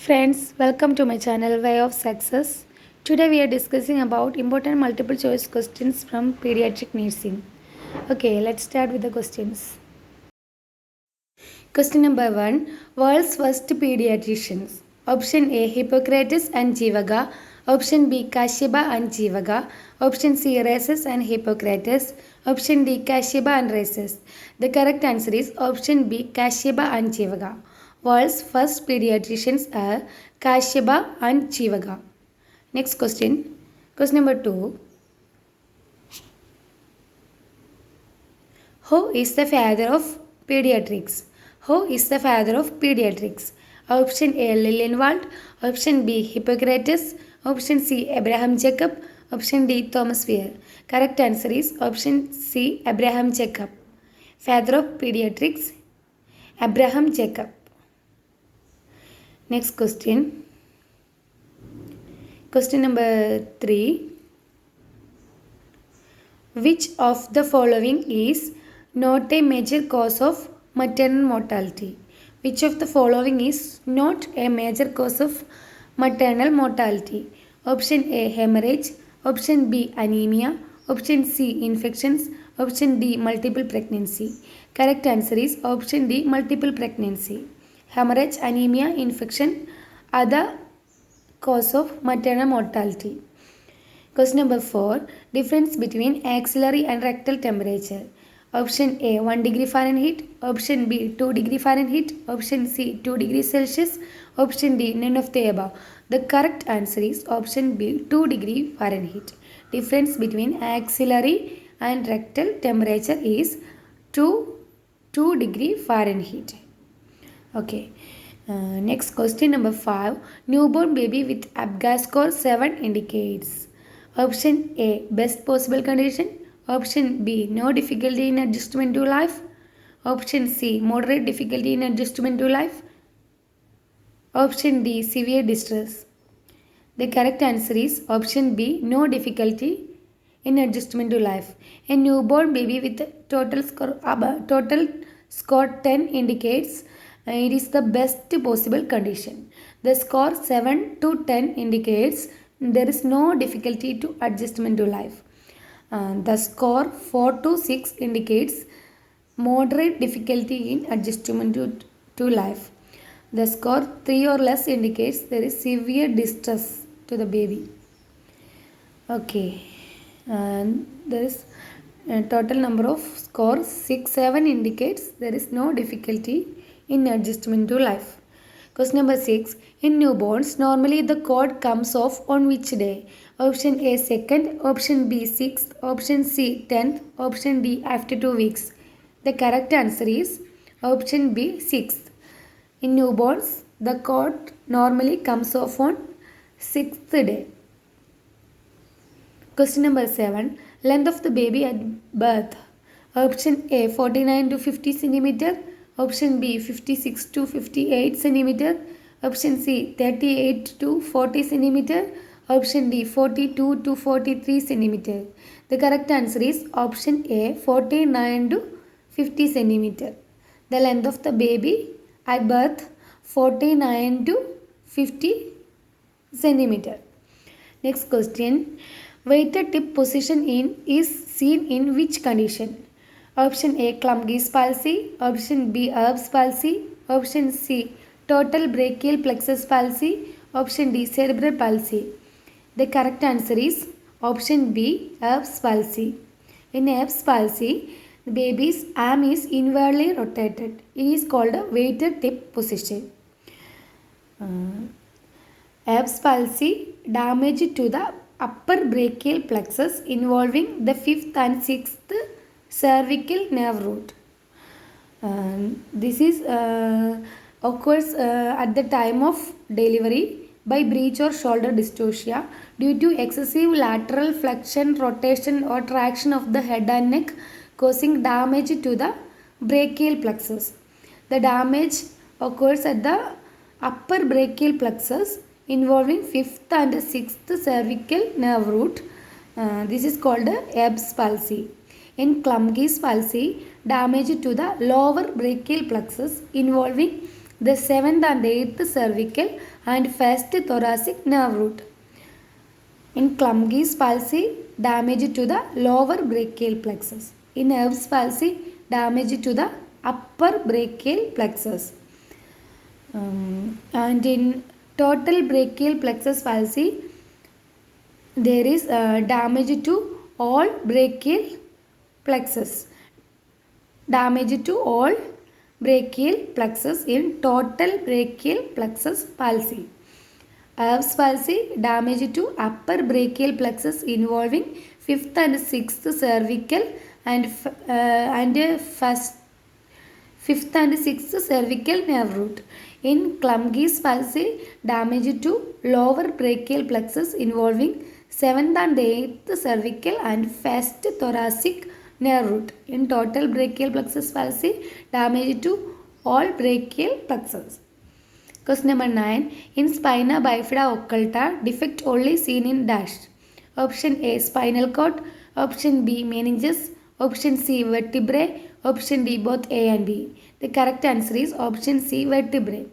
Friends, welcome to my channel Way of Success. Today we are discussing about important multiple choice questions from pediatric nursing. Okay, let's start with the questions. Question number 1. World's first pediatricians. Option A. Hippocrates and Jivaka. Option B. Kashyapa and Jivaka. Option C. Rhesus and Hippocrates. Option D. Kashyapa and Rhesus. The correct answer is option B. Kashyapa and Jivaka. World's first pediatricians are Kashyapa and Jivaka. Next question. Question number 2. Who is the father of pediatrics? Who is the father of pediatrics? Option A. Lilienwald. Option B. Hippocrates. Option C. Abraham Jacob. Option D. Thomas Weir. Correct answer is option C. Abraham Jacob. Father of pediatrics, Abraham Jacob. Next question. Question number 3. Which of the following is not a major cause of maternal mortality? Which of the following is not a major cause of maternal mortality? Option A. Hemorrhage. Option B. Anemia. Option C. Infections. Option D. Multiple pregnancy. Correct answer is option D. Multiple pregnancy. Hemorrhage, anemia, infection are the cause of maternal mortality. Question number 4. Difference between axillary and rectal temperature. Option A 1 degree Fahrenheit. Option B 2 degree Fahrenheit. Option C 2 degrees Celsius. Option D none of the above. The correct answer is option B 2 degree Fahrenheit. Difference between axillary and rectal temperature is 2 degree Fahrenheit. Okay. Next question number 5. Newborn baby with APGAR score 7 indicates. Option A. Best possible condition. Option B. No difficulty in adjustment to life. Option C. Moderate difficulty in adjustment to life. Option D. Severe distress. The correct answer is option B. No difficulty in adjustment to life. A newborn baby with total score 10 indicates it is the best possible condition. The score 7 to 10 indicates there is no difficulty to adjustment to life. The score 4 to 6 indicates moderate difficulty in adjustment to life. The score 3 or less indicates there is severe distress to the baby. Okay, and there is a total number of scores 6-7 indicates there is no difficulty in adjustment to life. Question number 6. In newborns, normally the cord comes off on which day? Option A 2nd, option B 6th, option C 10th, option D after 2 weeks. The correct answer is option B 6th. In newborns, the cord normally comes off on 6th day. Question number 7. Length of the baby at birth. Option A 49 to 50 centimeter. Option B 56 to 58 centimeter. Option C 38 to 40 centimeter. Option D 42 to 43 centimeter. The correct answer is option A 49 to 50 centimeter. The length of the baby at birth 49 to 50 centimeter. Next question. Weighted tip position is seen in which condition? Option A Klumpke's palsy. Option B Erb's palsy. Option C total brachial plexus palsy. Option D cerebral palsy. The correct answer is option B Erb's palsy. In Erb's palsy, the baby's arm is inwardly rotated. It is called a weighted tip position. Erb's palsy damage to the upper brachial plexus involving the 5th and 6th cervical nerve root. This is occurs at the time of delivery by breech or shoulder dystocia due to excessive lateral flexion, rotation or traction of the head and neck causing damage to the brachial plexus. The damage occurs at the upper brachial plexus involving 5th and 6th cervical nerve root. This is called Erb's palsy. In Klumpke's palsy, damage to the lower brachial plexus involving the 7th and 8th cervical and 1st thoracic nerve root. In Klumpke's palsy, damage to the lower brachial plexus. In Erb's palsy, damage to the upper brachial plexus. And in total brachial plexus palsy, there is damage to all brachial plexus. Damage to all brachial plexus in total brachial plexus palsy. Erb's palsy, damage to upper brachial plexus involving 5th and 6th cervical and 5th and 6th cervical nerve root. In Klumpke's palsy, damage to lower brachial plexus involving 7th and 8th cervical and 1st thoracic nerve root. In total brachial plexus palsy, damage to all brachial plexus. Question number 9. In spina bifida occulta, defect only seen in dash. Option A, spinal cord. Option B, meninges. Option C, vertebrae. Option D, both A and B. The correct answer is option C, vertebrae.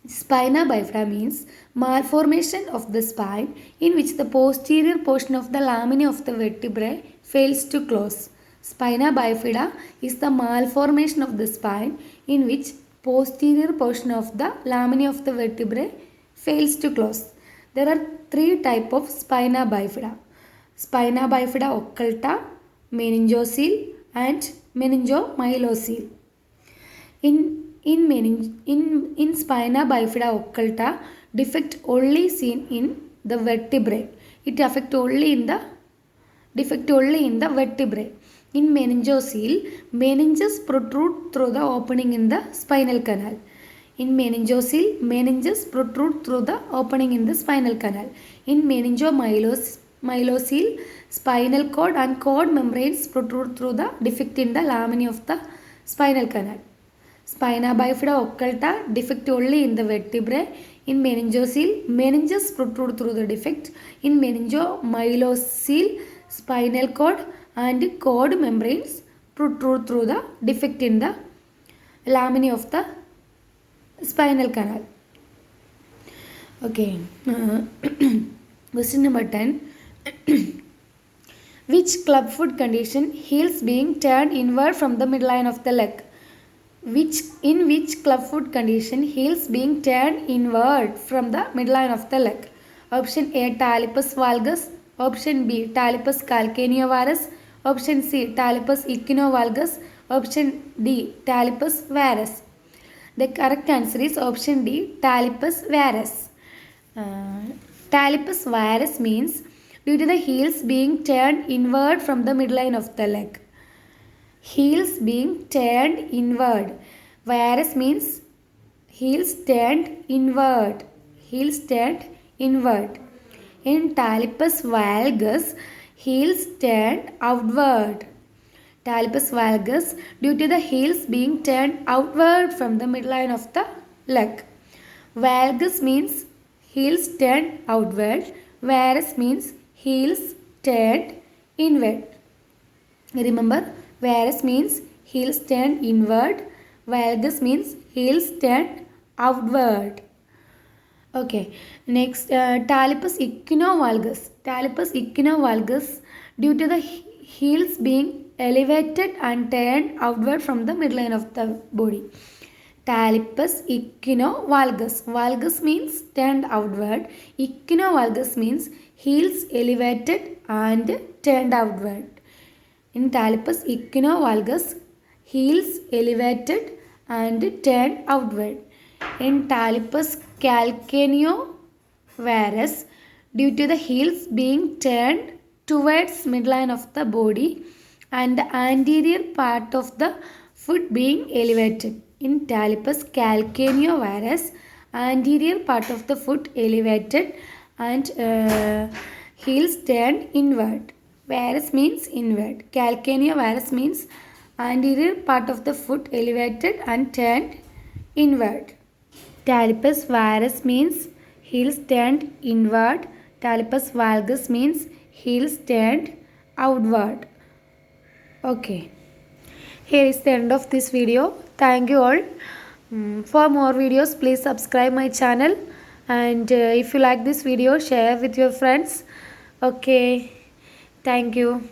Spina bifida means malformation of the spine in which the posterior portion of the lamina of the vertebrae fails to close. Spina bifida is the malformation of the spine in which posterior portion of the lamina of the vertebrae fails to close. There are 3 types of spina bifida. Spina bifida occulta, meningocele and meningomyelocele. In spina bifida occulta, defect only seen in the vertebrae. It affect only in the vertebrae. In meningocele, meninges protrude through the opening in the spinal canal. In meningocele, meninges protrude through the opening in the spinal canal. In meningomyelocele, spinal cord and cord membranes protrude through the defect in the lamina of the spinal canal. Spina bifida occulta, defect only in the vertebrae. In meningocele, meninges protrude through the defect. In meningomyelocele, spinal cord and cord membranes protrude through the defect in the lamina of the spinal canal. Okay. Question number 10. Which clubfoot condition heels being turned inward from the midline of the leg? In which clubfoot condition heels being turned inward from the midline of the leg? Option A, talipes valgus. Option B, talipes calcaneovarus. Option C, talipes equinovalgus. Option D, talipes varus. The correct answer is option D, talipes varus. Talipes varus means due to the heels being turned inward from the midline of the leg. Heels being turned inward. Varus means heels turned inward. Heels turned inward. In talipes valgus, heels turned outward. Talipes valgus due to the heels being turned outward from the midline of the leg. Valgus means heels turned outward. Varus means heels turned inward. Remember, varus means heels turned inward. Valgus means heels turned outward. Okay, next talipes equinovalgus. Talipes equinovalgus due to the heels being elevated and turned outward from the midline of the body. Talipes equinovalgus. Valgus means turned outward. Equinovalgus means heels elevated and turned outward. In talipes equinovalgus, heels elevated and turned outward. In talipes calcaneovarus, due to the heels being turned towards midline of the body and the anterior part of the foot being elevated. In talipes calcaneovarus, anterior part of the foot elevated and heels turned inward. Varus means inward. Calcaneovarus means anterior part of the foot elevated and turned inward. Talipes varus means heels turned inward. Talipes valgus means heels turned outward. Okay. Here is the end of this video. Thank you all. For more videos, please subscribe my channel, and if you like this video, share with your friends. Okay, thank you.